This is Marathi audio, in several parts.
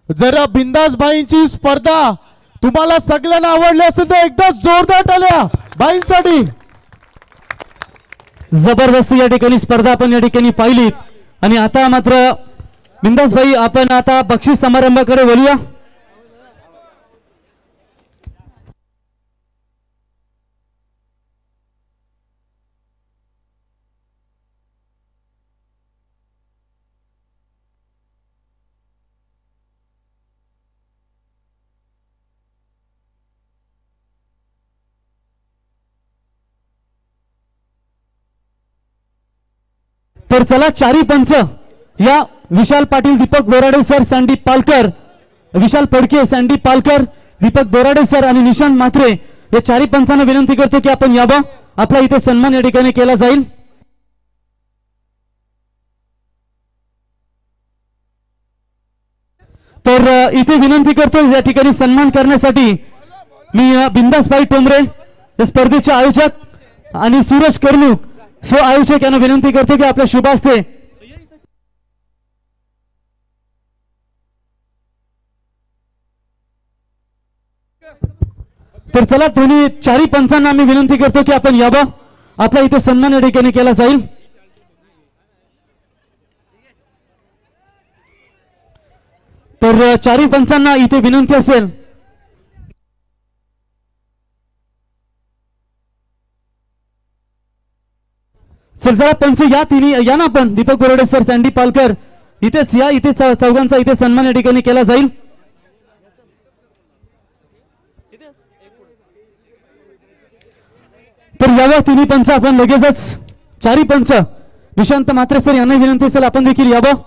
जरा बिंदास भाईंची स्पर्धा तुम्हाला सगळ्यांना आवडली असेल तर एकदा जोरदार टाळ्या भाईंसाठी। जबरदस्त या ठिकाणी स्पर्धा आपण या ठिकाणी पाहिली आणि आता मात्र बिंदास भाई आपण आता बक्षीस समारंभाकडे वळूया। तर चला चारी पंच या विशाल पाटील, दीपक बोराडे सर, संदीप पालकर, विशाल फडके, संदीप पालकर, दीपक बोराडे सर आणि निशांत म्हात्रे या चारी पंचांना विनंती करतो की आपण यावं, आपला इथे सन्मान या ठिकाणी केला जाईल। तर इथे विनंती करतो या ठिकाणी सन्मान करण्यासाठी मी बिंदास भाई टोमरे या स्पर्धेचे आयोजक आणि सूरज कर्णूक सह आयोजक यांना विनंती करतो की आपल्या शुभ हस्ते तर चला दोन्ही चारी पंचांना आम्ही विनंती करतो की आपण यावं, आपला इथे सन्मान या ठिकाणी केला जाईल। तर चारी पंचांना इथे विनंती असेल सर जरा पंच या तिन्ही या ना आपण दीपक बोराडे सर, संदीप पालकर इथेच या, इथे चौघांचा इथे सन्मान या ठिकाणी केला जाईल। तर यावं तिन्ही पंच आपण लगेचच चारी पंच निशांत म्हात्रे सर यांना विनंती असेल आपण देखील यावं,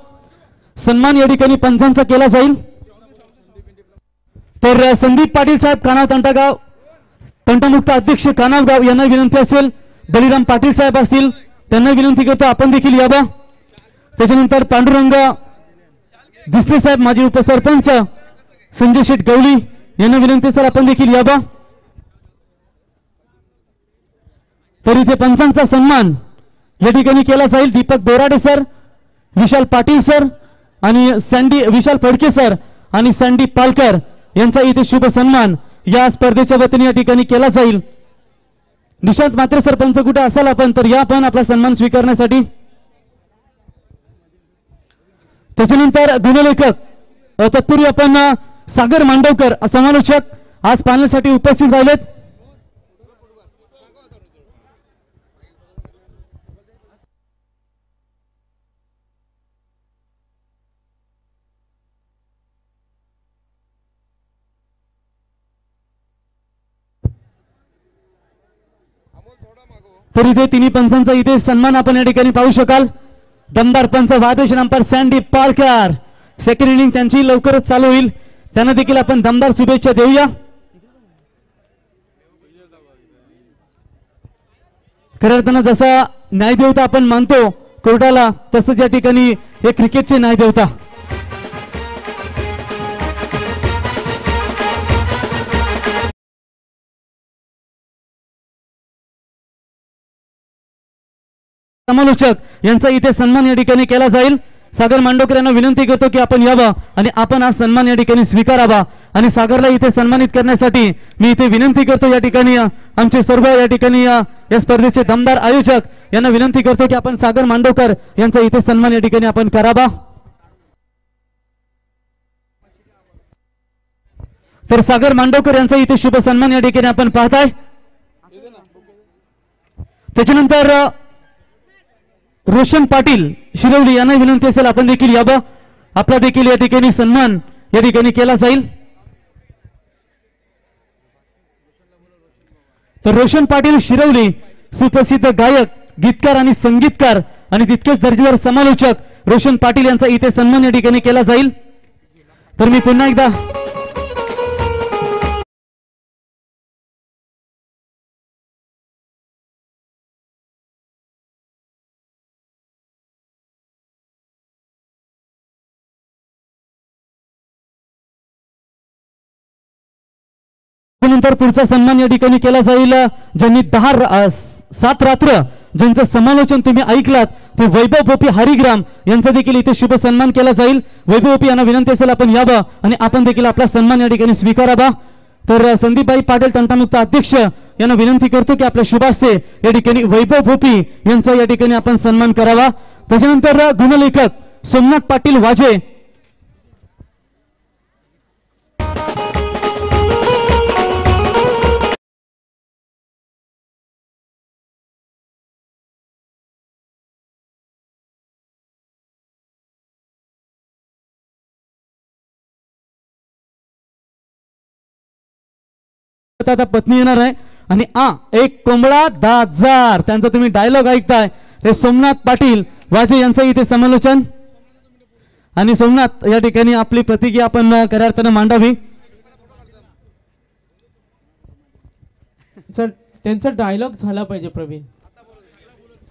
सन्मान या ठिकाणी पंचांचा केला जाईल। तर संदीप पाटील साहेब कानाव तंटागाव तंटमुक्त अध्यक्ष कानावगाव यांना विनंती असेल, बलिराम पाटील साहेब असतील त्यांना विनंती करतो आपण देखील यावं। त्याच्यानंतर पांडुरंग दिसले साहेब माजी उपसरपंच, संजय शेठ गवळी यांना विनंती असेल आपण देखील यावं। तर इथे पंचांचा सन्मान या ठिकाणी केला जाईल। दीपक बोराडे सर, विशाल पाटील सर आणि विशाल फडके सर आणि संदीप पालकर यांचा इथे शुभ सन्मान या स्पर्धेच्या वतीने या ठिकाणी केला जाईल। निशांत म्हात्रे सरपंच कुठे असाल आपण तर या पण आपला सन्मान स्वीकारण्यासाठी। त्याच्यानंतर गुणलेखक तत्पूर्वी आपण सागर मांडवकर समालोचक आज पाहण्यासाठी उपस्थित राहिलेत। तर इथे तिन्ही पंचांचा इथे सन्मान आपण या ठिकाणी पाहू शकाल। दमदार पंच वादेश number Sandeep Palkar, second inning त्यांची लवकरच चालू होईल, त्यांना देखील आपण दमदार शुभेच्छा देऊया। खरं अर्थानं जसा न्यायदेवता आपण मानतो कोर्टाला तसंच या ठिकाणी हे क्रिकेटचे न्यायदेवता। समालोचक यांचा इथे सन्मान या ठिकाणी केला जाईल। सागर मांडवकर यांना विनंती करतो की आपण यावं आणि आपण हा सन्मान या ठिकाणी स्वीकारावा आणि सागरला इथे सन्मानित करण्यासाठी मी इथे विनंती करतो या ठिकाणी आमचे सर्व या ठिकाणी या स्पर्धेचे दमदार आयोजक यांना विनंती करतो की आपण सागर मांडवकर यांचा इथे सन्मान या ठिकाणी आपण करावा। तर सागर मांडवकर यांचा इथे शुभ सन्मान या ठिकाणी आपण पाहताय। त्याच्यानंतर रोशन पाटील शिरवली यांना विनंती असेल आपण देखील यावं, आपला देखील या ठिकाणी सन्मान या ठिकाणी केला जाईल। तर रोशन पाटील शिरवली सुप्रसिद्ध गायक, गीतकार आणि संगीतकार आणि तितकेच दर्जेदार समालोचक रोशन पाटील यांचा इथे सन्मान या ठिकाणी केला जाईल। तर मी पुन्हा एकदा नंतर पुढचा सन्मान या ठिकाणी केला जाईल ज्यांनी 7 रात्र ज्यांचं समालोचन तुम्ही ऐकलात ते वैभव भोपी हरिग्राम यांचा देखील इथे शुभ सन्मान केला जाईल. वैभव भोपी यांना विनंती असेल आपण यावं आणि आपण देखील आपला सन्मान या ठिकाणी स्वीकारावा. तर संदीपभाई पाटील तंटामुक्त अध्यक्ष यांना विनंती करतो की आपल्या शुभास्ते या ठिकाणी वैभव भोपी यांचा या ठिकाणी आपण सन्मान करावा. त्याच्यानंतर गुणलेखक सोमनाथ पाटील वाजे आता पत्नी येणार आहे आणि एक कोंबडा 10,000 त्यांचा तुम्ही डायलॉग ऐकताय ते सोमनाथ पाटील वाजे यांचं इथे समालोचन. आणि सोमनाथ या ठिकाणी आपली प्रतिक्रिया आपण खऱ्या अर्थानं मांडावी. त्यांचा डायलॉग झाला पाहिजे प्रवीण.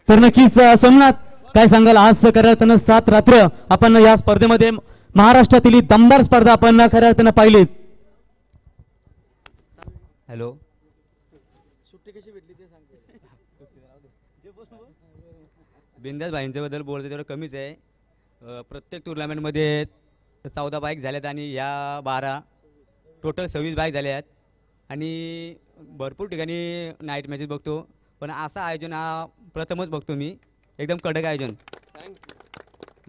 तर नक्कीच सोमनाथ काय सांगाल, आज खऱ्या अर्थानं 7 रात्र आपण या स्पर्धेमध्ये महाराष्ट्रातील ही दमदार स्पर्धा आपण खऱ्या अर्थानं पाहिली. हॅलो, बिंदास भाईंच्या बद्दल बोलतो तेवढं कमीच आहे. प्रत्येक टुर्नामेंटमध्ये 14 बाईक झाल्यात आणि या 12 टोटल 26 बाईक झाल्या आहेत. आणि भरपूर ठिकाणी नाईट मॅचेस बघतो, पण असं आयोजन हा प्रथमच बघतो मी. एकदम कडक आयोजन.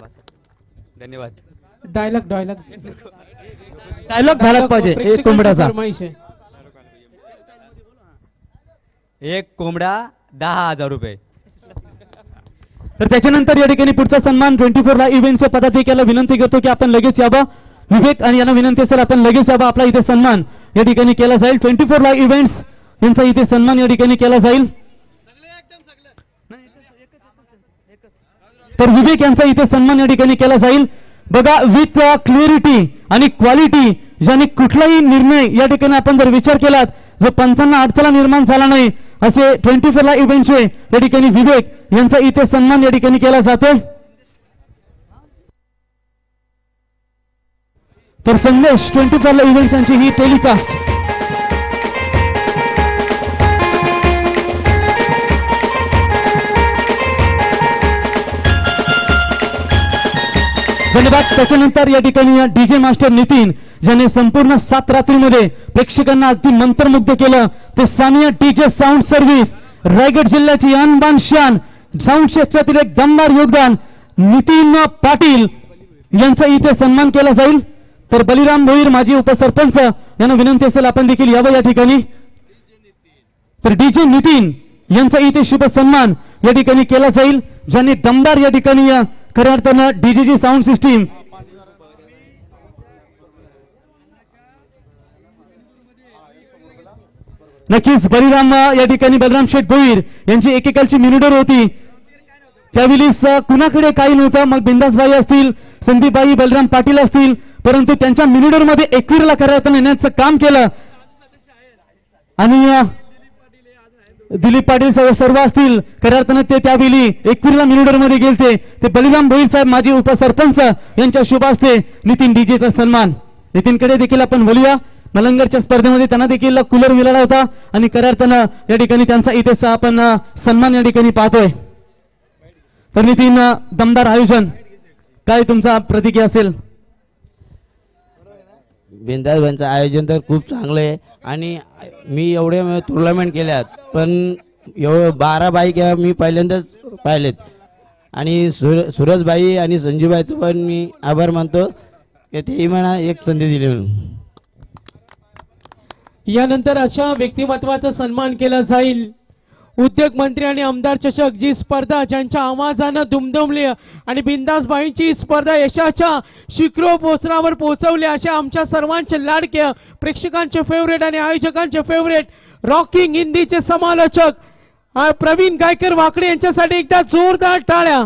बस, धन्यवाद. डायलॉग डायलॉग झाला पाहिजे. एक कोंबड्याचा एक कोंबडा 10,000 रुपये. तर त्याच्यानंतर या ठिकाणी पुढचा सन्मान 24 ला इव्हेंटच्या पदाधिकाऱ्याला विनंती करतो की आपण लगेच यावं. विवेक आणि यांना विनंती असेल आपण लगेच यावं. आपला इथे सन्मान या ठिकाणी केला जाईल. 24 ला इव्हेंट्स यांचा इथे सन्मान या ठिकाणी केला जाईल. तर विवेक यांचा इथे सन्मान या ठिकाणी केला जाईल. बघा, विथ क्लिअरिटी आणि क्वालिटी, ज्याने कुठलाही निर्णय या ठिकाणी आपण जर विचार केलात जो पंचांना अडथळा निर्माण झाला नाही, असे 24 ला इव्हेंटचे या ठिकाणी विवेक यांचा इथे सन्मान या ठिकाणी केला जातो. तर संदेश 24 ला इव्हेंट्स यांची ही टेलिकास्ट. धन्यवाद. त्याच्यानंतर या ठिकाणी डीजे मास्टर नितीन ज्याने संपूर्ण 7 रात्रीमध्ये प्रेक्षकांना अगदी मंत्रमुग्ध केलं, ते Sania DJ sound service Raigad जिल्ह्याची अनबान शान, साऊंड क्षेत्रातील एक दमदार योगदान नितीन पाटील यांचा इथे सन्मान केला जाईल. तर बलिराम भोईर माजी उपसरपंच यांना विनंती असेल आपण देखील यावं या ठिकाणी. तर डीजे नितीन यांचा इथे शुभ सन्मान या ठिकाणी केला जाईल, ज्यांनी दमदार या ठिकाणी खऱ्या अर्थानं डीजेची साऊंड सिस्टीम नक्कीच. बलिराम या ठिकाणी बलराम शेठ भोईर यांची एकेकालची मिनिडोर होती, त्यावेळीस कुणाकडे काही नव्हतं. मग बिंदासबाई असतील, संदीपबाई, बलराम पाटील असतील, परंतु त्यांच्या मिनिडोर मध्ये एकवीरला खऱ्या अर्थानं येण्याचं काम केलं. आणि दिलीप पाटील सर्व असतील, खऱ्या अर्थानं ते त्यावेळी एकवीरला मिनिडोर मध्ये गेलते. ते बलिराम भोईर साहेब माजी उपसरपंच यांच्या शुभ हस्ते नितीन डीजेचा सन्मान. नितीनकडे देखील आपण बोलूया. मलंगरच्या स्पर्धेमध्ये त्यांना देखील कूलर मिळाला होता आणि खऱ्या अर्थानं या ठिकाणी त्यांचा इथे आपण सन्मान या ठिकाणी पाहतोय. तर नितीन, दमदार आयोजन, काय तुमचा प्रतिक्रिया असेल? बिंदास भाईंचं आयोजन तर खूप चांगलं आहे आणि मी एवढे टुर्नामेंट केल्यात, पण एवढं 12 बाईक मी पहिल्यांदाच पाहिलेत. आणि सूरजबाई आणि संजूबाईचं पण मी आभार मानतो की तेही मला एक संधी दिली म्हणून. यानंतर अशा व्यक्तिमत्वाचा सन्मान केला जाईल. उद्योग मंत्री आणि आमदार चषक जी स्पर्धा ज्यांच्या आवाजानं दुमदुमली आणि बिंदासबाईंची स्पर्धा यशाच्या शिखरो पोचरावर पोहोचवली, अशा आमच्या सर्वांचे लाडके, प्रेक्षकांचे फेवरेट आणि आयोजकांचे फेवरेट रॉकिंग हिंदीचे समालोचक प्रवीण गायकर वाकडे यांच्यासाठी एकदा जोरदार टाळ्या.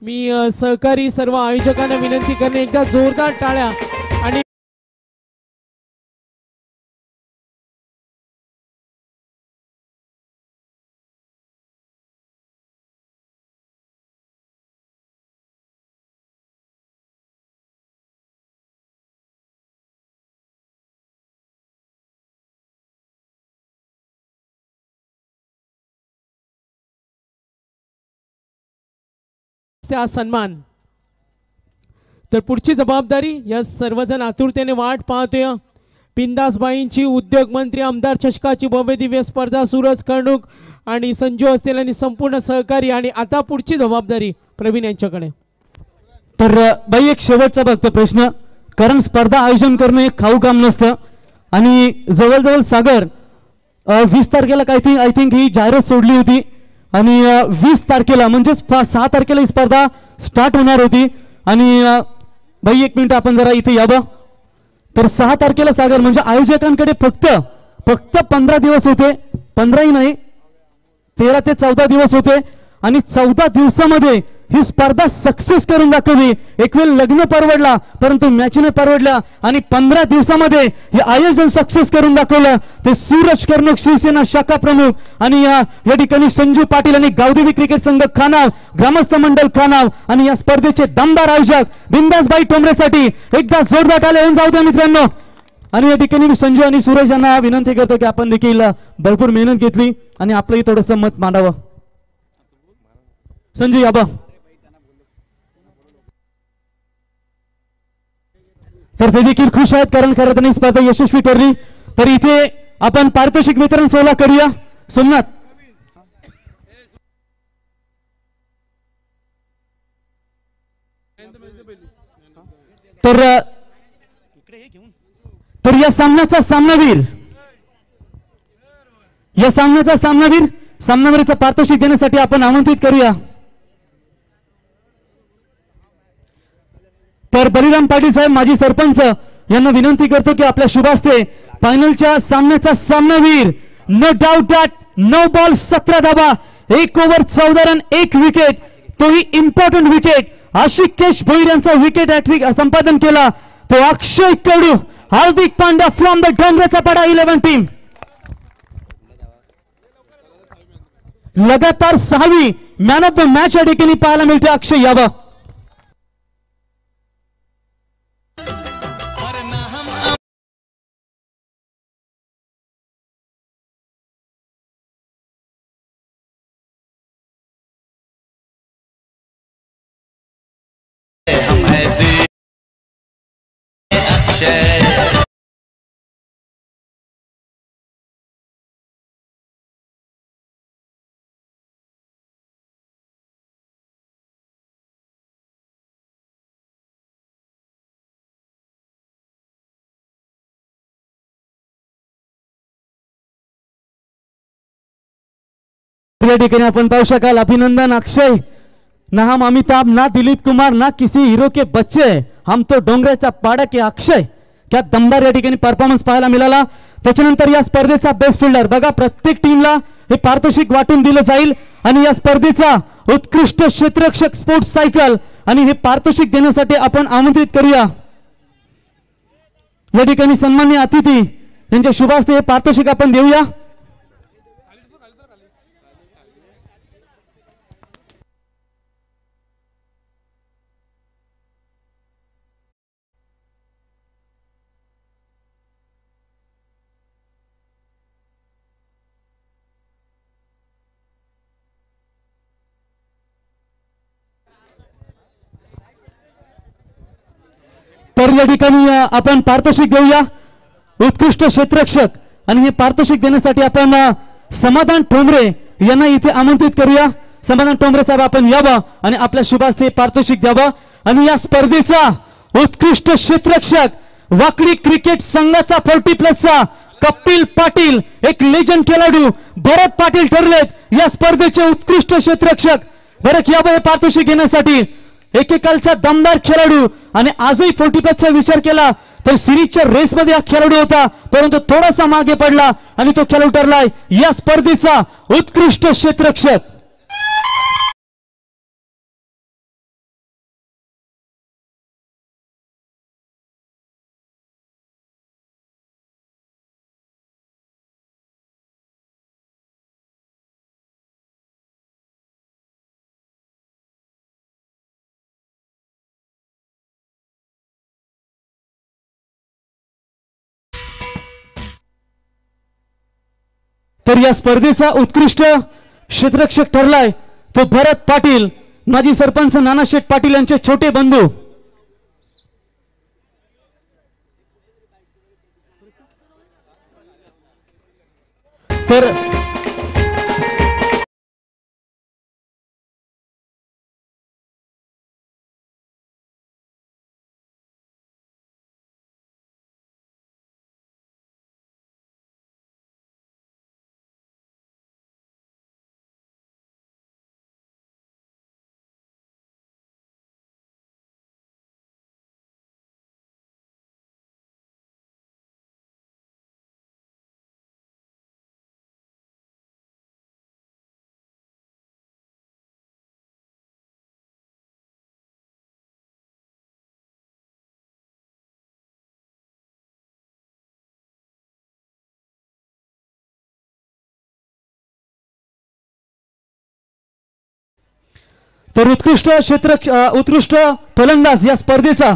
मी सहकारी सर्व आयोजकांना विनंती करणे, एकदा जोरदार टाळ्या. आणि हस्ते हा सन्मान. तर पुढची जबाबदारी या सर्वजण आतुरतेने वाट पाहतोय. बिंदासबाईंची उद्योग मंत्री आमदार चषकाची भव्य दिव्य स्पर्धा सूरज कर्णुक आणि संजू असतील आणि संपूर्ण सहकारी. आणि आता पुढची जबाबदारी प्रवीण यांच्याकडे. तर बाई एक शेवटचा बघतो प्रश्न, कारण स्पर्धा आयोजन करणं एक खाऊ काम नसतं आणि जवळजवळ सागर 20 तारखेला काही आय थिंक ही जाहिरात सोडली होती आणि 20 तारखेला म्हणजेच 6 तारखेला ही स्पर्धा स्टार्ट होणार होती. आणि बाई एक मिनिट आपण जरा इथे यावं. तर 6 तारखेला सागर म्हणजे आयोजकांकडे फक्त 15 दिवस होते, 15ही नाही 13 ते 14 दिवस होते आणि 14 दिवसामध्ये ही स्पर्धा सक्सेस करून दाखवली. एक वेळ लग्न परवडला परंतु मॅच नाही परवडल्या आणि 15 दिवसामध्ये हे आयोजन सक्सेस करून दाखवलं. ते सूरज कर्णुक शिवसेना शाखा प्रमुख आणि या ठिकाणी संजू पाटील आणि गावदेवी क्रिकेट संघ खानाव, ग्रामस्थ मंडळ खानाव आणि या स्पर्धेचे दमदार आयोजक बिंदासबाई ठोंबरेसाठी एकदा जोरदार टाळ्या होऊन जाऊ द्या मित्रांनो. आणि या ठिकाणी मी संजू आणि सूरज यांना विनंती करतो की आपण देखील भरपूर मेहनत घेतली आणि आपलंही थोडंसं मत मांडावं. संजू याबा. तर ते देखील खुश आहेत कारण खरं त्यांनी स्पर्धा यशस्वी ठरली. तर इथे आपण पारितोषिक वितरण सोहळा करूया. सोमनाथ. तर या सामन्याचा सामनावीरचा पारितोषिक देण्यासाठी आपण आमंत्रित करूया. तर बलिराम पाटील साहेब माजी सरपंच यांना विनंती करतो की आपल्या शुभ हस्ते फायनलच्या सामन्याचा सामनावीर, no doubt that, no ball 17 धाबा, 1 ओव्हर 14 रन 1 विकेट, तोही इम्पॉर्टंट विकेट, आशिकेश भोईर यांचा विकेट हॅट्रिक संपादन केला तो अक्षय कडू, हार्दिक पांड्या फ्रॉम द डोंगराचा पाडा 11 टीम. लगातार 6वी मॅन ऑफ द मॅच या ठिकाणी पाहायला मिळते अक्षय यादव. या ठिकाणी आपण पाहू शकाल. अभिनंदन अक्षय. ना हम अमिताभ, ना दिलीप कुमार, ना किसी हीरो के बच्चे, हम तो डोंगराचा पाडा के अक्षय. क्या दमदार या ठिकाणी परफॉर्मन्स पाहायला मिळाला. त्याच्यानंतर या स्पर्धेचा बेस्ट फिल्डर बघा, प्रत्येक टीमला हे पारितोषिक वाटून दिलं जाईल आणि या स्पर्धेचा उत्कृष्ट क्षेत्ररक्षक स्पोर्ट्स सायकल आणि हे पारितोषिक देण्यासाठी आपण आमंत्रित करूया. या ठिकाणी सन्माननीय अतिथी यांच्या शुभ हस्ते हे पारितोषिक आपण देऊया. तर या ठिकाणी आपण पारितोषिक देऊया उत्कृष्ट क्षेत्ररक्षक आणि हे पारितोषिक देण्यासाठी आपण समाधान ठोंबरे यांना इथे आमंत्रित करूया. समाधान ठोंबरे साहेब आपण यावं आणि आपल्या शुभ हस्ते पारितोषिक द्यावं. आणि या स्पर्धेचा उत्कृष्ट क्षेत्ररक्षक वाकडी क्रिकेट संघाचा 40+ कपिल पाटील, एक लेजंड खेळाडू भरत पाटील ठरलेत या स्पर्धेचे उत्कृष्ट क्षेत्ररक्षक. बरं यावं हे पारितोषिक घेण्यासाठी. एकेकालचा दमदार खेळाडू आणि आजही 40+चा विचार केला तर सिरीजच्या रेसमध्ये हा खेळाडू होता परंतु थोडासा मागे पडला आणि तो खेळाडू ठरलाय या स्पर्धेचा उत्कृष्ट क्षेत्ररक्षक. तर या स्पर्धेचा उत्कृष्ट क्षेत्ररक्षक ठरलाय तो भरत पाटील माजी सरपंच नानाशेठ पाटील यांचे छोटे बंधू तर उत्कृष्ट फलंदाज या स्पर्धेचा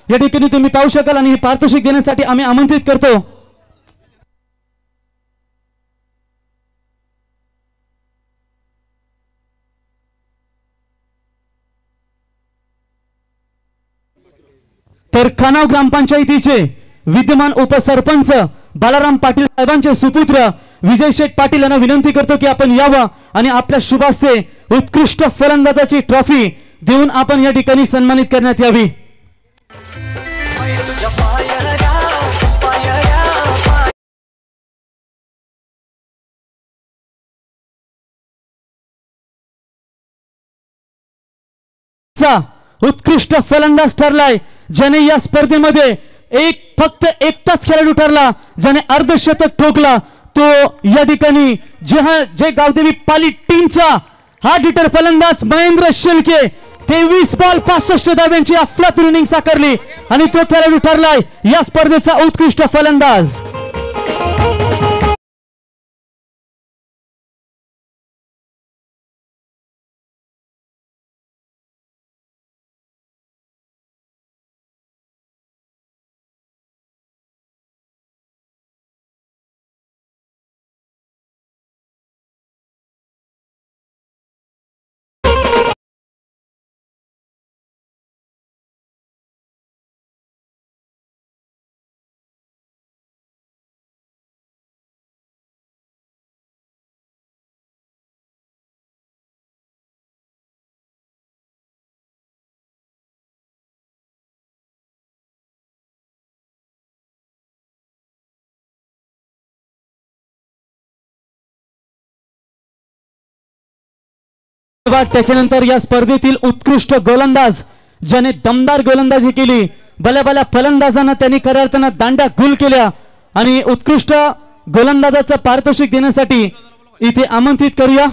या ठिकाणी तुम्ही पाहू शकाल आणि हे पारितोषिक देण्यासाठी आम्ही आमंत्रित करतो तर खानाव ग्रामपंचायतीचे विद्यमान उपसरपंच बालाराम पाटील साहेबांचे सुपुत्र विजय शेठ पाटील यांना विनंती करतो की आपण यावं आणि आपल्या शुभ हस्ते उत्कृष्ट फलंदाजाची ट्रॉफी देऊन आपण या ठिकाणी सन्मानित करण्यात यावी उत्कृष्ट फलंदाज ठरलाय ज्याने या स्पर्धेमध्ये फक्त एकटाच खेळाडू ठरला ज्याने अर्धशतक ठोकला तो या ठिकाणी जे गावदेवी पाली टीमचा हार्ड हिटर फलंदाज महेंद्र शिल्के 23 बॉल 65 धाब्यांची अफलातून इनिंग साकारली आणि तो खेळाडू ठरलाय या स्पर्धेचा उत्कृष्ट फलंदाज त्याच्यानंतर या स्पर्धेतील उत्कृष्ट गोलंदाज ज्याने दमदार गोलंदाजी केली भल्या फलंदाजांना त्यांनी खऱ्या अर्थानं दांड्या गुल केल्या आणि उत्कृष्ट गोलंदाजाचं पारितोषिक देण्यासाठी इथे आमंत्रित करूया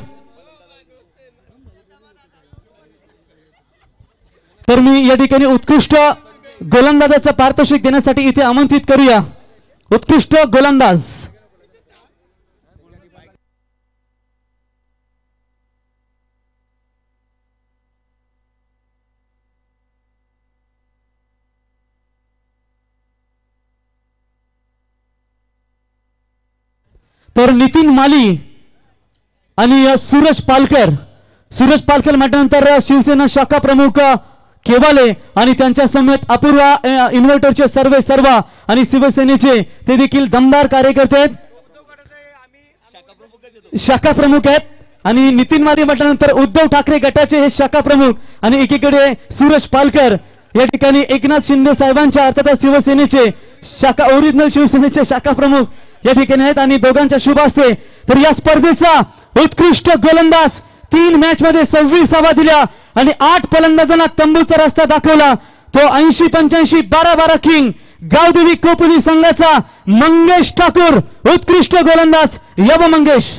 तर मी या ठिकाणी उत्कृष्ट गोलंदाजाचं पारितोषिक देण्यासाठी इथे आमंत्रित करूया उत्कृष्ट गोलंदाज तर नितीन माली आणि सूरज पालकर म्हटल्यानंतर शिवसेना शाखा प्रमुख केवाले आणि त्यांच्या समेत अपूर्वा इन्व्हर्टरचे सर्व आणि शिवसेनेचे ते देखील दमदार कार्यकर्ते आहेत शाखा प्रमुख आहेत आणि नितीन माली म्हटल्यानंतर उद्धव ठाकरे गटाचे हे शाखा प्रमुख आणि एकीकडे सूरज पालकर या ठिकाणी एकनाथ शिंदे साहेबांच्या अर्थात शिवसेनेचे ओरिजिनल शिवसेनेचे शाखा प्रमुख या ठिकाणी आहेत आणि दोघांच्या शुभ असते तर या स्पर्धेचा उत्कृष्ट गोलंदाज 3 मॅच मध्ये 26 धावा दिल्या आणि 8 फलंदाजांना तंबूचा रस्ता दाखवला तो 80-85 12-12 किंग गावदेवी कोपली संघाचा मंगेश ठाकूर उत्कृष्ट गोलंदाज यब मंगेश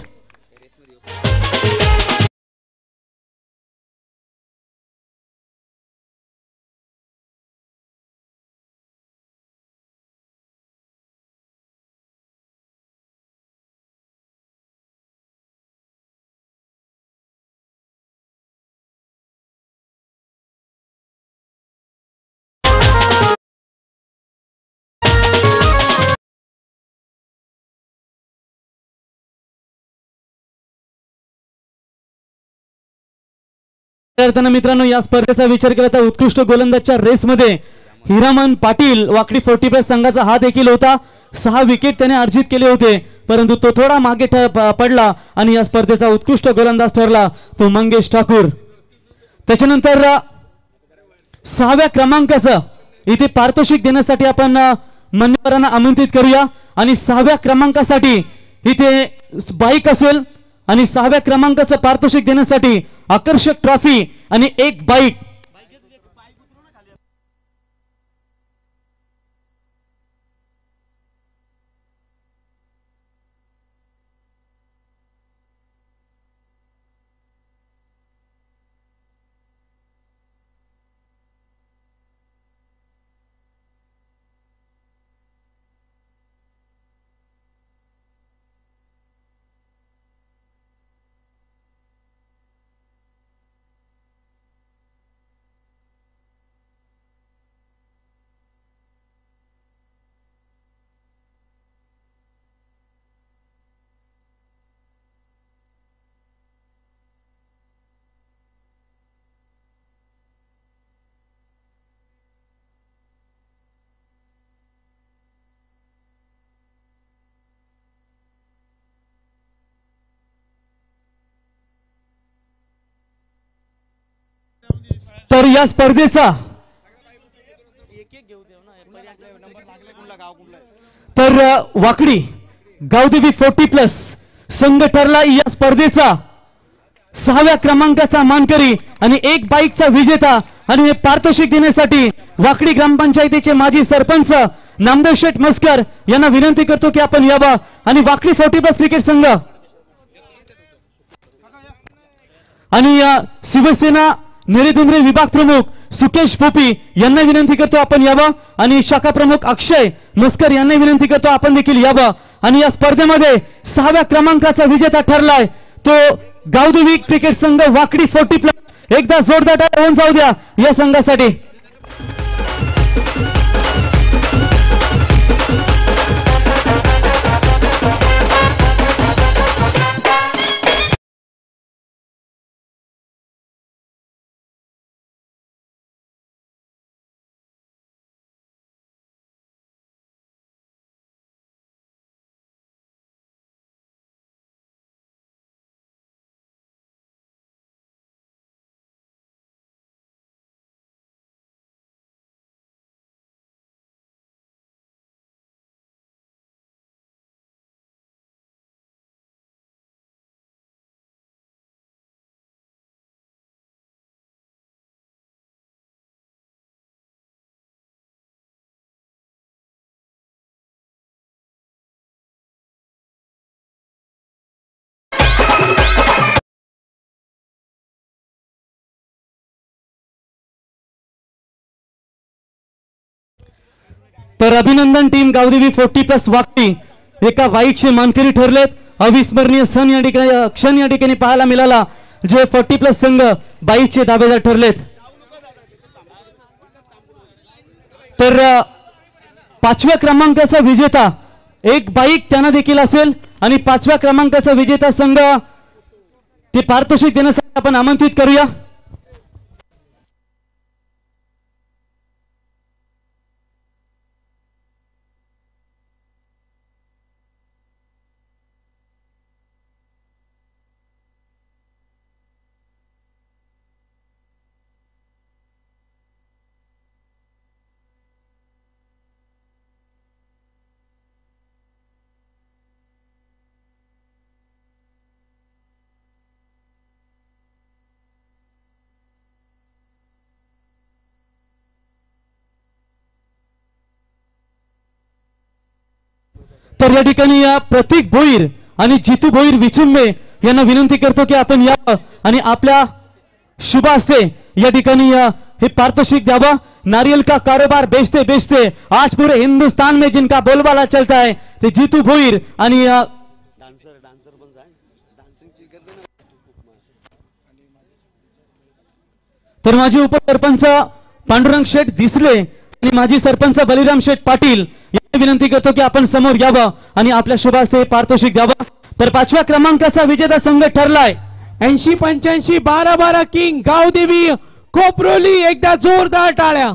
विद्यार्थ्यांना मित्रांनो या स्पर्धेचा विचार केला तर उत्कृष्ट गोलंदाजच्या रेसमध्ये हिरामन पाटील वाकडी 40+ संघाचा हा देखील होता. 6 विकेट त्याने अर्जित केले होते, परंतु तो थोडा मागे पडला आणि या स्पर्धेचा उत्कृष्ट गोलंदाज ठरला तो मंगेश ठाकूर. त्याच्यानंतर 6व्या क्रमांकाचं इथे पारितोषिक देण्यासाठी आपण मान्यवरांना आमंत्रित करूया आणि 6व्या क्रमांकासाठी इथे बाईक असेल आणि 6व्या क्रमांकाचं पारितोषिक देण्यासाठी आकर्षक ट्रॉफी आणि एक बाईक. तर या स्पर्धेचा तर वाकडी गावदेवी 40+ संघ ठरला या स्पर्धेचा 6व्या क्रमांकाचा मानकरी आणि एक बाईकचा विजेता. आणि हे पारितोषिक देण्यासाठी वाकडी ग्रामपंचायतीचे माजी सरपंच नामदेव शेठ मस्कर यांना विनंती करतो की आपण यावं आणि वाकडी 40+ क्रिकेट संघ आणि शिवसेना निरेदुमरे विभाग प्रमुख सुकेश पोपी यांना विनंती करतो आपण यावं आणि शाखा प्रमुख अक्षय मस्कर यांना विनंती करतो आपण देखील यावं. आणि या स्पर्धेमध्ये 6व्या क्रमांकाचा विजेता ठरलाय तो गावदेवी क्रिकेट संघ वाकडी 40+. एकदा जोरदार टाळ्या होऊन जाऊ द्या या संघासाठी. तर अभिनंदन टीम गावदेवी 40+ वाकडी एका बाईकचे मानकरी ठरलेत. अविस्मरणीय क्षण या ठिकाणी पाहायला मिळाला जे 40+ संघ बाईकचे दावेदार ठरलेत. तर 5व्या क्रमांकाचा विजेता एक बाईक त्यांना देखील असेल आणि 5व्या क्रमांकाचा विजेता संघ ते पारितोषिक देण्यासाठी आपण आमंत्रित करूया. तर या ठिकाणी प्रतीक भोईर आणि जितू भोईर विचुंबे यांना विनंती करतो की आपण यावं आणि आपल्या शुभ हस्ते या ठिकाणी हे पारितोषिक द्यावं. नारियल का कारोबार बेचते बेचते आज पूरे हिंदुस्तान में जिनका बोलबाला चलता है ते जितू भोईर आणि तर माजी उपसरपंच पांडुरंग शेठ दिसले आणि माजी सरपंच बलिराम शेठ पाटील यांना विनंती करतो की आपण समोर यावं आणि आपल्या शुभ हस्ते पारितोषिक द्यावं. तर 5व्या क्रमांकाचा विजेता संघ ठरलाय 80-85 12-12 किंग गावदेवी कोपरोली. एकदा जोरदार टाळ्या.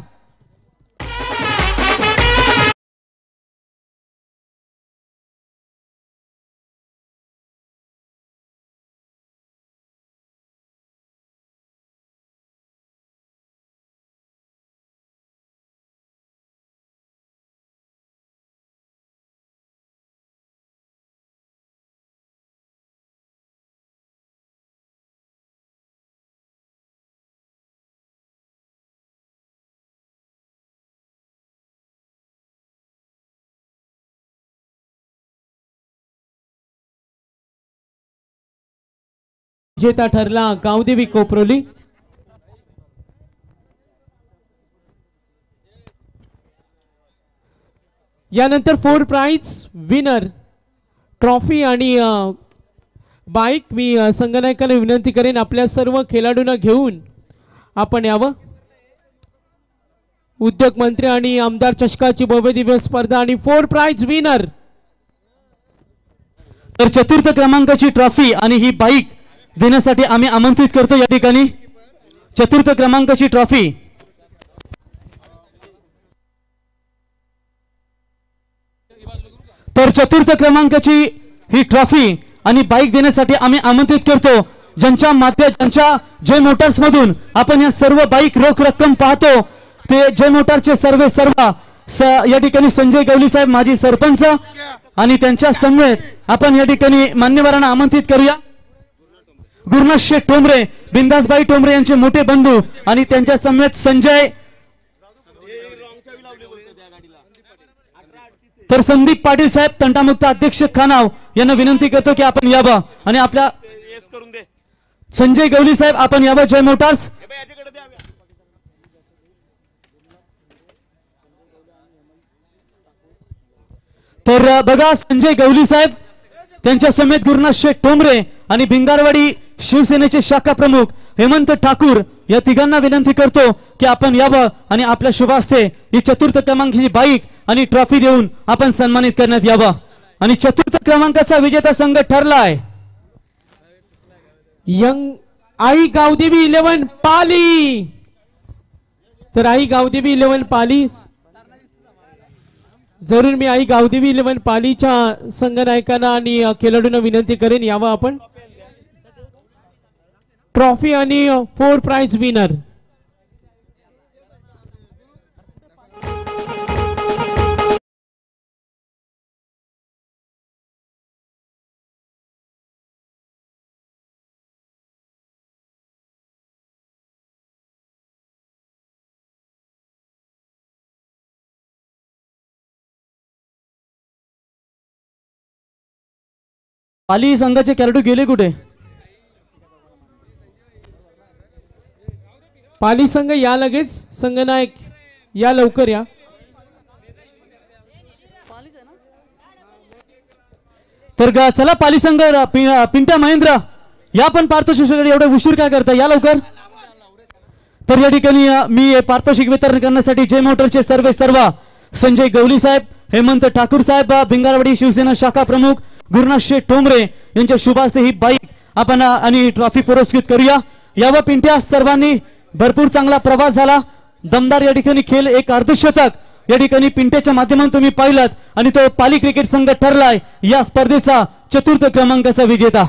विजेता ठरला गावदेवी कोपरोली. यानंतर 4 प्राइज विनर ट्रॉफी आणि बाईक. मी संगनायकाला विनंती करेन आपल्या सर्व खेळाडूंना घेऊन आपण यावं. उद्योग मंत्री आणि आमदार चषकाची भव्य दिव्य स्पर्धा आणि 4 प्राइज विनर. तर चतुर्थ क्रमांकाची ट्रॉफी आणि ही बाईक देण्यासाठी आम्ही आमंत्रित करतो या ठिकाणी चतुर्थ क्रमांकाची ट्रॉफी. तर चतुर्थ क्रमांकाची ही ट्रॉफी आणि बाईक देण्यासाठी आम्ही आमंत्रित करतो ज्यांच्या जय मोटर्स मधून आपण या सर्व बाईक रोख रक्कम पाहतो ते जय मोटरचे सर्व या ठिकाणी संजय गवली साहेब माजी सरपंच आणि त्यांच्या समवेत आपण या ठिकाणी मान्यवरांना आमंत्रित करूया. गुरुनाथ शेठ टोमरे, बिंदासबाई टोमरे यांचे मोठे बंधू आणि त्यांच्या समवेत संजय. तर संदीप पाटील साहेब तंटामुक्त अध्यक्ष खानाव यांना विनंती करतो की आपण यावं आणि आपल्या संजय गवली साहेब आपण यावं जय मोटार्स. तर बघा संजय गवली साहेब त्यांच्या समेत गुरुनाथ शेठ टोमरे आणि भिंगारवाडी शिवसेनेचे शाखा प्रमुख हेमंत ठाकूर या तिघांना विनंती करतो की आपण यावं आणि आपल्या शुभ हस्ते ही चतुर्थ क्रमांकाची बाईक आणि ट्रॉफी देऊन आपण सन्मानित करण्यात यावं. आणि चतुर्थ क्रमांकाचा विजेता संघ ठरलाय यंग आई गावदेवी 11 पाली. तर आई गावदेवी 11 पाली जरूर मी आई गावदेवी 11 पालीच्या संघनायकांना आणि खेळाडूंना विनंती करेन यावं आपण. ट्रॉफी आणि 4 प्राइज विनर. पाली संघाचे खेळाडू गेले कुठे? पाली संघ या लगेच. संघनायक या लवकर या. तर चला पाली संघ पिंट्या महेंद्र या पण पारितोषिक एवढे उशीर काय करता या लवकर. तर या ठिकाणी मी पारितोषिक वितरण करण्यासाठी जय मोटरचे सर्व संजय गवली साहेब, हेमंत ठाकूर साहेब, भिंगारवाडी शिवसेना शाखा प्रमुख गुरुनाथ शेठ टोमरे यांच्या शुभ हस्ते ही बाईक आपण आणि ट्रॉफी पुरस्कृत करूया. यावर पिंट्या सर्वांनी भरपूर चांगला प्रवास झाला. दमदार या ठिकाणी खेळ, एक अर्धशतक या ठिकाणी पिंट्याच्या माध्यमातून तुम्ही पाहिलात आणि तो पाली क्रिकेट संघ ठरलाय या स्पर्धेचा चतुर्थ क्रमांकाचा विजेता.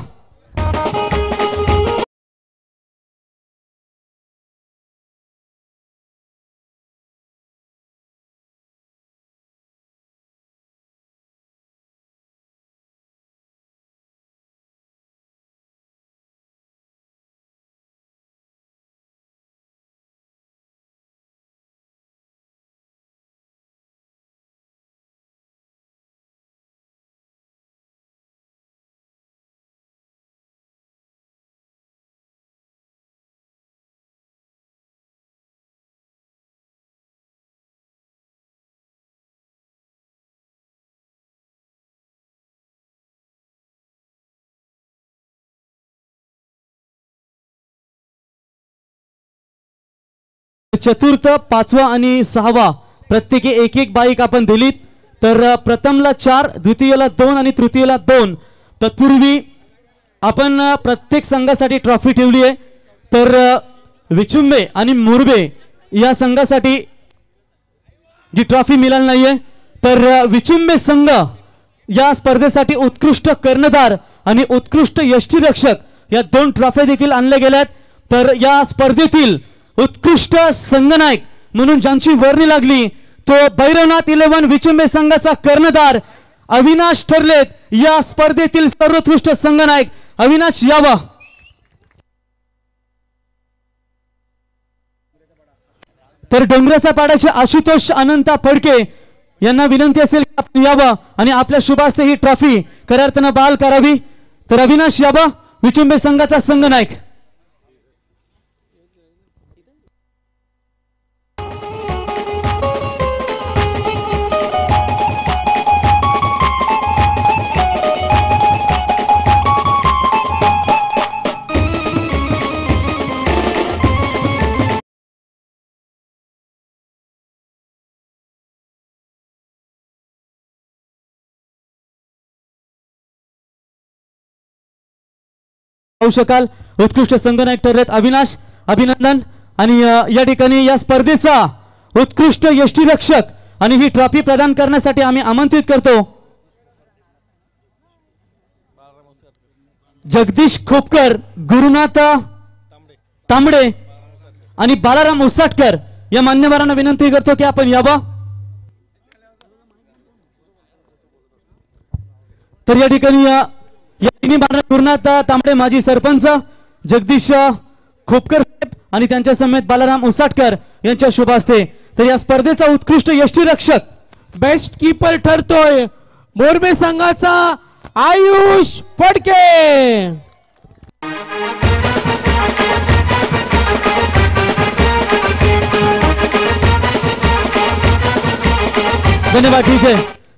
चतुर्थ, पाचवा आणि सहावा प्रत्येकी एक एक बाईक आपण दिलीत. तर प्रथमला 4, द्वितीयला 2 आणि तृतीयला 2. तत्पूर्वी आपण प्रत्येक संघासाठी ट्रॉफी ठेवली आहे. तर विचुंबे आणि मुरबे या संघासाठी जी ट्रॉफी मिळाली नाहीये. तर विचुंबे संघ या स्पर्धेसाठी उत्कृष्ट कर्णधार आणि उत्कृष्ट यष्टीरक्षक या 2 ट्रॉफी देखील आणल्या गेल्यात. तर या स्पर्धेतील उत्कृष्ट संघनायक म्हणून ज्यांची वर्णी लागली तो भैरवनाथ 11 विचुंबे संघाचा कर्णधार अविनाश ठरलेत. या स्पर्धेतील सर्वोत्कृष्ट संघनायक अविनाश यावा. तर डोंगराचा पाड्याचे आशुतोष अनंता फडके यांना विनंती असेल की आपण यावं आणि आपल्या शुभास्ते ही ट्रॉफी खऱ्या अर्थानं बहाल करावी. तर अविनाश यावा विचुंबे संघाचा संघनायक. पाहू शकाल उत्कृष्ट संघनायक ठरलेत अविनाश. अभिनंदन. आणि या ठिकाणी या स्पर्धेचा उत्कृष्ट यष्टीरक्षक आणि ही ट्रॉफी प्रदान करण्यासाठी आम्ही आमंत्रित करतो जगदीश खोपकर, गुरुनाथ तांबडे आणि बालाराम उसाटकर या मान्यवरांना विनंती करतो की आपण यावं. तर या ठिकाणी गुरुनाथ तांबडे माजी सरपंच, जगदीश खोपकर साहेब आणि त्यांच्या समेत बालाराम उसाटकर यांच्या शुभ हस्ते. तर या स्पर्धेचा उत्कृष्ट यष्टीरक्षक बेस्ट कीपर ठरतोय मोरबे संघाचा आयुष फडके. धन्यवाद डीजे.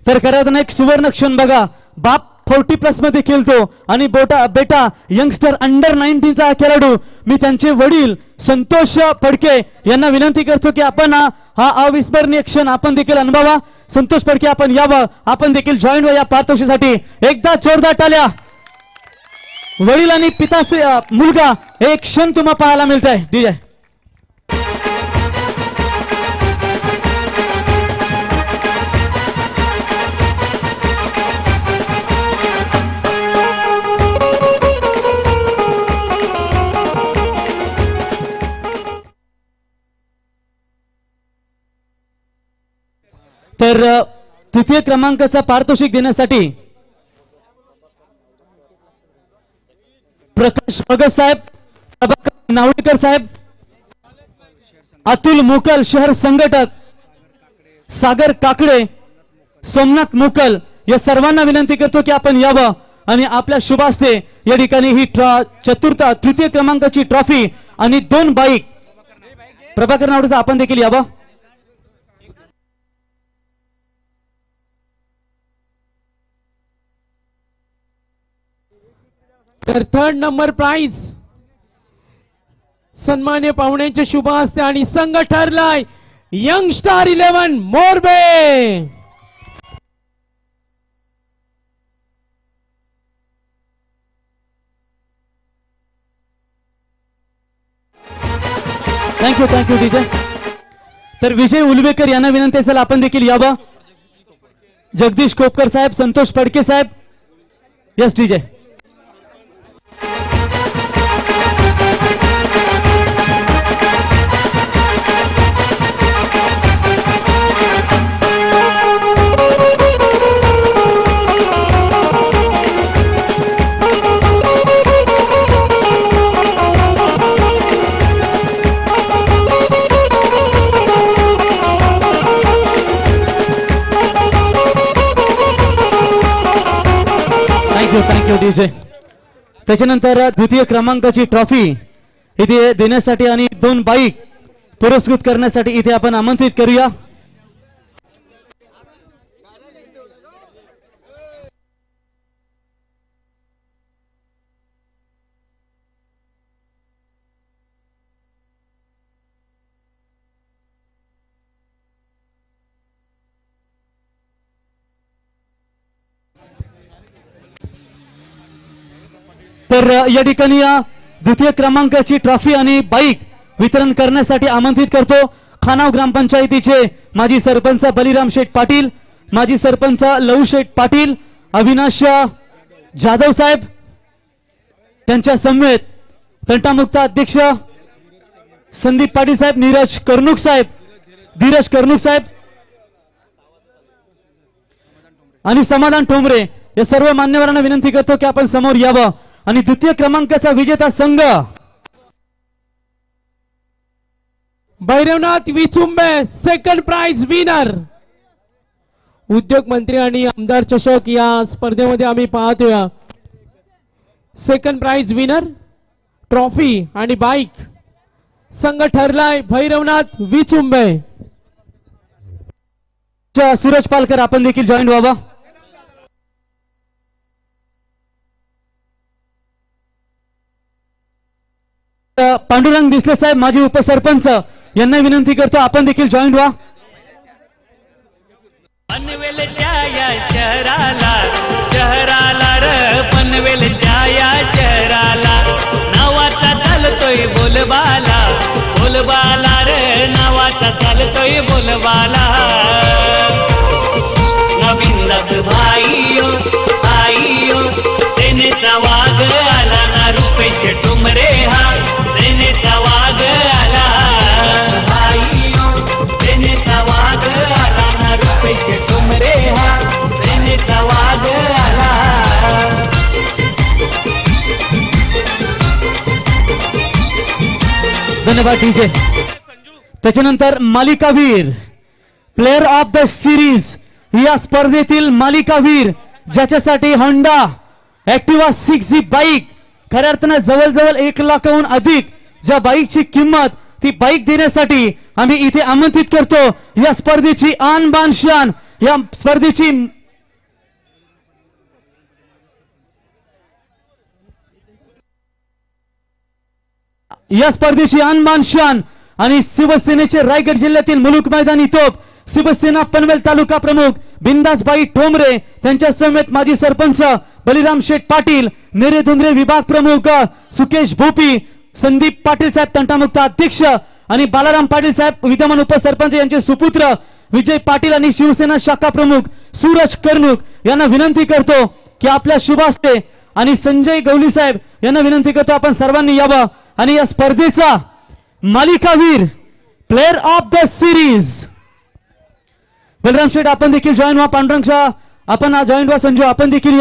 तर खरं एक सुवर्ण क्षण बघा. बाप 40+ मध्ये खेळतो आणि बेटा यंगस्टर अंडर 19 चा खेळाडू. मी त्यांचे वडील संतोष फडके यांना विनंती करतो की आपण हा अविस्मरणीय क्षण आपण देखील अनुभवा. संतोष फडके आपण यावं, आपण देखील जॉईन व्हा या पारितोषिकासाठी. एकदा जोरदार टाळ्या. वडील आणि पिताश्री मुलगा हे एक क्षण तुम्हाला पाहायला मिळत आहे डीजे. तर तृतीय क्रमांकाचा पारितोषिक देण्यासाठी प्रकाश भगत साहेब, प्रभाकर नावडेकर साहेब, अतुल मुकल शहर संघटक, सागर काकडे, सोमनाथ मुकल या सर्वांना विनंती करतो की आपण यावं आणि आपल्या शुभ हस्ते या ठिकाणी ही तृतीय क्रमांकाची ट्रॉफी आणि 2 बाईक प्रभाकर नावडेचा आपण देखील यावं. तर 3rd नंबर प्राइज सन्मान्य पाहुण्यांच्या शुभ हस्ते आणि संघ ठरलाय young star 11 Morbe. Thank you DJ. तर विजय उलवेकर यांना विनंती असेल आपण देखील यावं. जगदीश खोपकर साहेब, संतोष फडके साहेब. Yes DJ. Thank you DJ. त्याच्यानंतर द्वितीय क्रमांकाची ट्रॉफी इथे देण्यासाठी आणि 2 बाईक पुरस्कृत करण्यासाठी इथे आपण आमंत्रित करूया. तर या ठिकाणी या द्वितीय क्रमांकाची ट्रॉफी आणि बाईक वितरण करण्यासाठी आमंत्रित करतो खानाव ग्रामपंचायतीचे माजी सरपंच बलिराम शेठ पाटील, माजी सरपंच लहू शेठ पाटील, अविनाश जाधव साहेब, त्यांच्या समवेत तंटामुक्त अध्यक्ष संदीप पाटील साहेब, धीरज कर्णुक साहेब आणि समाधान ठोंबरे या सर्व मान्यवरांना विनंती करतो की आपण समोर यावं आणि द्वितीय क्रमांकाचा विजेता संघ Bhairavnath Vichumbe second prize winner. उद्योग मंत्री आणि आमदार चषक या स्पर्धेमध्ये आम्ही पाहतोय. सेकंड प्राइज विनर ट्रॉफी आणि बाईक संघ ठरलाय भैरवनाथ विचुंबे. सूरज पालकर आपण देखील जॉईन व्हावा. पांडुरंग दिसले साहेब माजी उपसरपंच यांना विनंती करतो आपण देखील जॉईन व्हा. पनवेलच्या या शहराला र पनवेलच्या या शहराला नावाचा चालतोय बोलबाला रे नावाचा चालतोय बोलबाला. नवीन दास भाईयो साईयो सेनेचा वाघ आला ना रुपेश ठोंबरे हा सेनेचा वाघ आला. भाईयो सेनेचा वाघ आला ना रुपेश ठोंबरे हा सेनेचा वाघ आला. धन्यवाद डीजे. त्याच्यानंतर मालिकावीर प्लेअर ऑफ द सिरीज या स्पर्धेतील मालिकावीर ज्याच्यासाठी होंडा ऍक्टिवा 6 बाईक खऱ्या अर्थानं जवळजवळ 1 लाखाहून अधिक ज्या बाईकची किंमत ती बाईक देण्यासाठी आम्ही इथे आमंत्रित करतो. या स्पर्धेची आन बान शान या स्पर्धेची आणबान शान आणि शिवसेनेचे रायगड जिल्ह्यातील मुलुक मैदानी तोप शिवसेना पनवेल तालुका प्रमुख बिंदासबाई ठोंबरे त्यांच्या समेत माजी सरपंच बलिराम शेठ पाटील, नेरेधुंद्रे विभाग प्रमुख सुकेश भोपी, संदीप पाटील साहेब तंटामुक्त अध्यक्ष आणि बालाराम पाटील साहेब विद्यमान उपसरपंच यांचे सुपुत्र विजय पाटील आणि शिवसेना शाखा प्रमुख सूरज कर्णुक यांना विनंती करतो की आपल्या शुभ हस्ते आणि संजय गवली साहेब यांना विनंती करतो आपण सर्वांनी यावं आणि या स्पर्धेचा मालिकावीर player of the series Balram Sheth आपण देखील जॉईन व्हा. पांडुरंगचा आपण जॉईन व्हा. संजू आपण देखील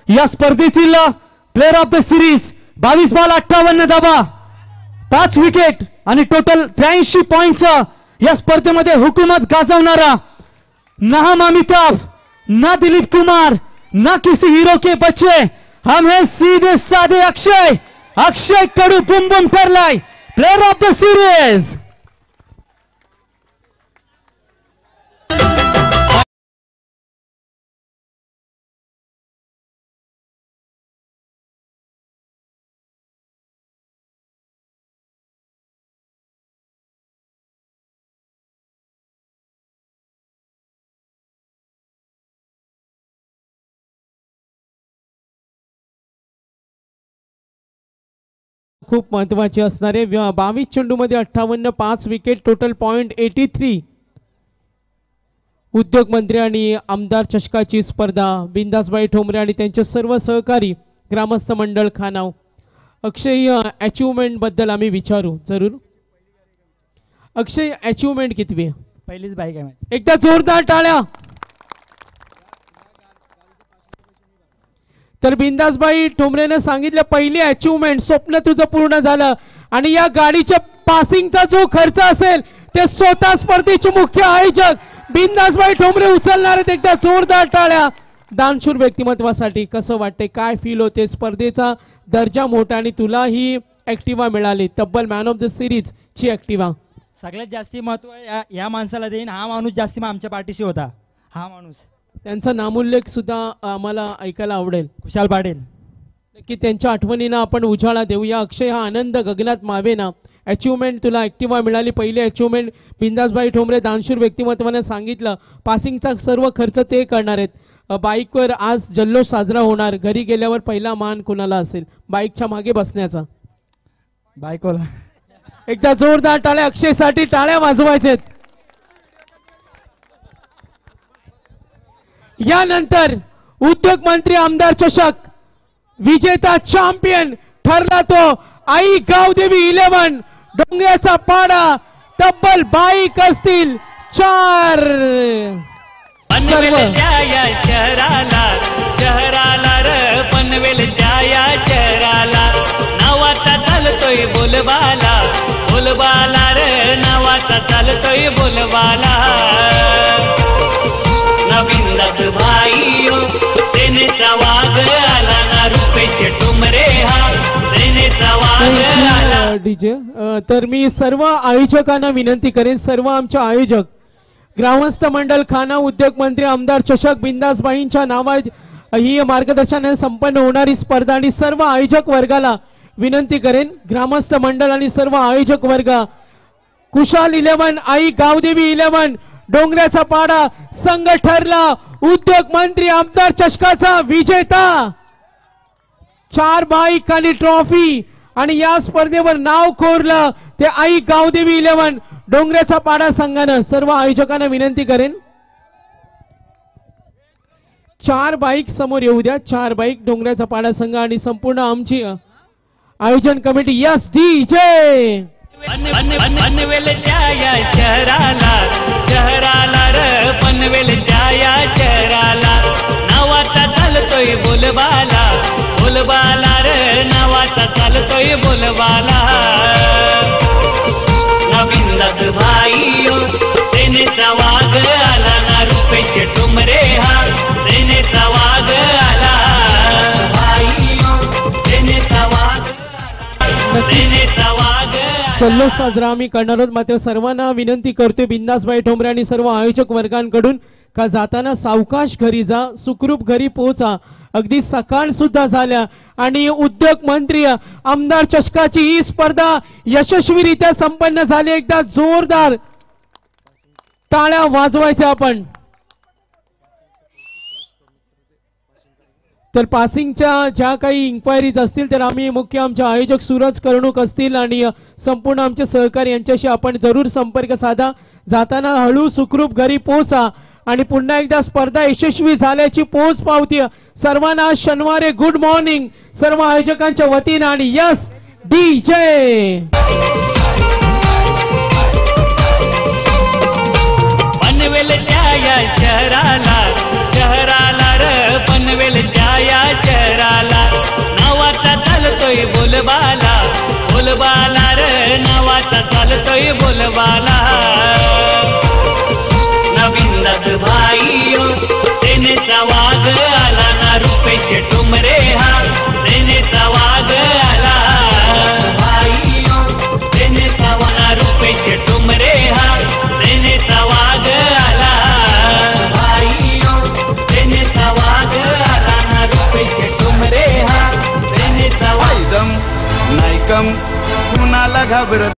या स्पर्धेतील player of the series 22 ball 58 धावा 5 विकेट आणि टोटल 83 पॉइंट्स या स्पर्धेमध्ये हुकूमत गाजवणारा ना हम अमिताभ ना दिलीप कुमार ना किसी हीरो के बच्चे हम है सीधे साधे अक्षय कडू बुम बुम करलाय प्लेयर ऑफ द सीरीज. खूप महत्वाचे असणारे 22 चेंडूमध्ये 58 5 विकेट टोटल पॉइंट 83. उद्योग मंत्री आणि आमदार चषकाची स्पर्धा बिंदासबाई ठोंबरे आणि त्यांचे सर्व सहकारी ग्रामस्थ मंडळ खानाव. अक्षय अचिव्हमेंट बद्दल आम्ही विचारू जरूर. अक्षय अचिव्हमेंट कितवी? पहिलीच बाईक आहे. एकदा जोरदार टाळ्या. तर बिंदासबाई ठोंबरेने सांगितलं पहिली अचिव्हमेंट स्वप्न तुझं पूर्ण झालं आणि या गाडीच्या पासिंगचा जो खर्च असेल ते स्वतः स्पर्धेचे मुख्य आयोजक बिंदासबाई ठोंबरे उचलणार आहेत. एकदा जोरदार टाळ्या. दानशूर व्यक्तिमत्वासाठी कसं वाटते, काय फील होते? स्पर्धेचा दर्जा मोठा आणि तुला ही ऍक्टिवा मिळाली, तब्बल मॅन ऑफ द सिरीज ची ऍक्टिवा. सगळ्यात जास्ती महत्व या माणसाला देईन. हा माणूस जास्ती आमच्या पाठीशी होता. हा माणूस त्यांचा नामोल्लेख सुद्धा आम्हाला ऐकायला आवडेल. खुशाल पाटील की त्यांच्या आठवणींना आपण उजाळा देऊया. अक्षय हा आनंद गगनात मावेना. अचिव्हमेंट तुला ऍक्टिवा मिळाली. पहिली अचिव्हमेंट बिंदासबाई ठोंबरे दानशूर व्यक्तिमत्वाने सांगितलं पासिंगचा सर्व खर्च ते करणार आहेत. बाईकवर आज जल्लोष साजरा होणार. घरी गेल्यावर पहिला मान कुणाला असेल बाईकच्या मागे बसण्याचा? बायकोला. एकदा जोरदार टाळ्या अक्षयसाठी टाळ्या वाजवायचेत. यानंतर उद्योग मंत्री आमदार चषक विजेता चॅम्पियन ठरला तो आई गावदेवी 11 डोंगराचा पाडा. तब्बल बाईक असतील 4. पनवेल जाया शहराला शहराला र पनवेल जाया शहराला नावाचा चालतोय बोलबाला बोलबाला र नावाचा चालतोय बोलबाला. नवीन दास भाईयो सेनेचा वाघ आला ना रुपेश टुमरे हा सेनेचा वाघ आला. डीजे तर मी सर्व आयोजकांना विनंती करेन, सर्व आमचे आयोजक ग्रामस्थ मंडळ खाना उद्योग मंत्री आमदार चषक बिंदासबाईंच्या नावा ही मार्गदर्शनाने संपन्न होणारी स्पर्धा आणि सर्व आयोजक वर्गाला विनंती करेन, ग्रामस्थ मंडळ आणि सर्व आयोजक वर्ग कुशाल 11 आई गावदेवी 11 डोंगराचा पाडा संघ ठरला उद्योग मंत्री आमदार चषकाचा विजेता. 4 बाईक आणि ट्रॉफी आणि या स्पर्धेवर नाव कोरलं ते आई गावदेवी 11 डोंगराचा पाडा संघानं. सर्व आयोजकांना विनंती करेन 4 बाईक समोर येऊ द्या. 4 बाईक डोंगराचा पाडा संघ आणि संपूर्ण आमची आयोजन कमिटी. Yes DJ. पनवेल जाया शहराला शहराला र पनवेल जाया शहराला नावाचा चालतोय बोलबाला बोलबाला र नावाचा चालतोय बोलबाला. नवीन दास भाईयो सेनेचा वाघ आला ना रुपेश टुमरे हा सेनेचा वाघ आला. भाईयो सेनेचा वाघ सेनेचा वाघ. जल्लोष साजरा आम्ही करणार आहोत, मात्र सर्वांना विनंती करतोय बिंदासबाई ठोंबरे आणि सर्व आयोजक वर्गांकडून का जाताना सावकाश घरी जा, सुखरूप घरी पोहोचा. अगदी सकाळ सुद्धा झाल्या आणि उद्योग मंत्री आमदार चषकाची ही स्पर्धा यशस्वीरित्या संपन्न झाली. एकदा जोरदार टाळ्या वाजवायच्या आपण. तर पासिंगच्या ज्या काही इन्क्वायरीज असतील तर आम्ही मुख्य आमचे आयोजक सूरज कर्णूक असतील आणि संपूर्ण आमचे सहकारी यांच्याशी आपण जरूर संपर्क साधा. जाताना हळू सुखरूप घरी पोहोचा आणि पुन्हा एकदा स्पर्धा यशस्वी झाल्याची पोच पावती सर्वांना शनिवारी गुड मॉर्निंग सर्व आयोजकांच्या वतीने. आणि यस डीजे. पनवेल जाया शहराला शहराला र पनवेल जाया शहराला नावाचा चालतोय बोलबाला बोलबाला र नावाचा चालतोय बोलबाला. नवीन दास भाईयो सेनेचा वाघ आला ना रुपेश टुमरे हा सेनेचा वाघ आला. भाईयो सेनेचा वाघ रुपेश टुमरे हा सेनेचा वाघ आला. भाईयो सेनेचा वाघ आला ना रुपेश टुमरे हा सेनेचा वाघ. नायकम कुणाला घाबरत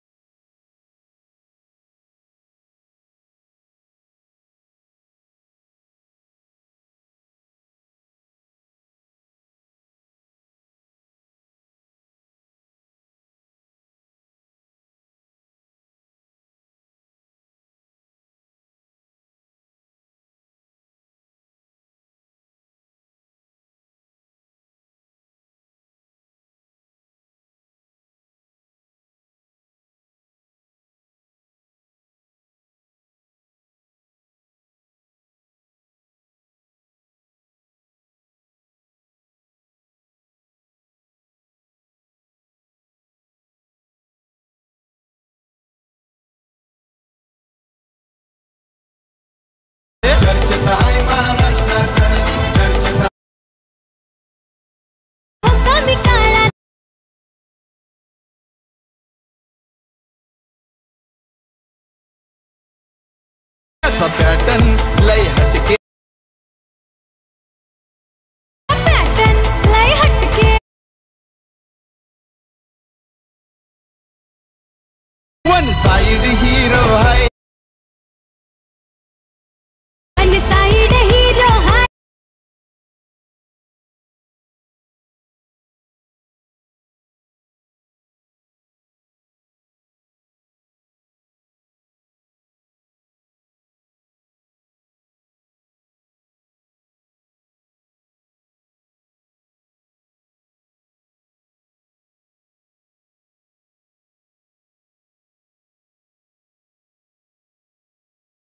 पॅटर्न लय हटके वन साइड हीरो है